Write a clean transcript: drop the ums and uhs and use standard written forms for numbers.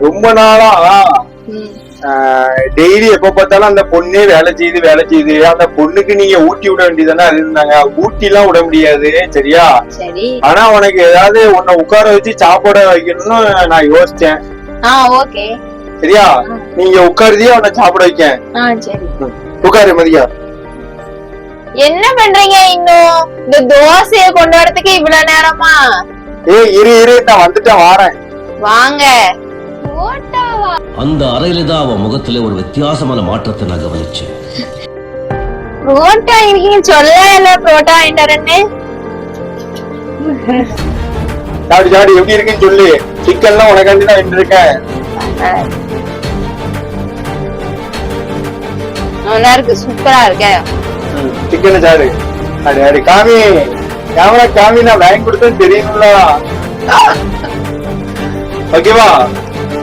ரொம்ப நாளா டெய்லி எப்ப பார்த்தாலும் அந்த பொண்ணே வேலை செய்யுது அந்த பொண்ணுக்கு நீங்க ஊட்டி விட வேண்டியதானே இருந்தாங்க. ஊட்டி எல்லாம் விட முடியாது சரியா. சரி. ஆனா உனக்கு ஏதாவது உன்னை உட்கார வச்சு சாப்பாட வைக்கணும்னு நான் யோசிச்சேன். ஓகே சரியா. நீங்க உட்காருதியே அவனை சாப்பிட வைக்க. சரி உட்காரு மதியா. என்ன பண்றீங்க இன்னும்? இந்த தோசையை கொண்டு வரதுக்கு இவ்வளவு நேரமா? இரு நான் வந்துட்டேன் வாரேன். வாங்க. அந்த அறையிலதான் அவன் முகத்துல ஒரு வித்தியாசமான மாற்றத்தை நான் கவனிச்சேன். புரோட்டா இருக்கீங்க சொல்ல புரோட்டா வாங்கிட்டு சாடி சாடி எப்படி இருக்குன்னு சொல்லு. சிக்கன்லாம் உனக்காண்டி தான் வாங்கிட்டு இருக்கேன். நல்லா இருக்கு, சூப்பரா இருக்கு. சிக்கன் சாரு அடி அடி காமி கேமரா காமி நான் வாங்கி கொடுத்தேன்னு தெரியுங்களா. ஓகேவா?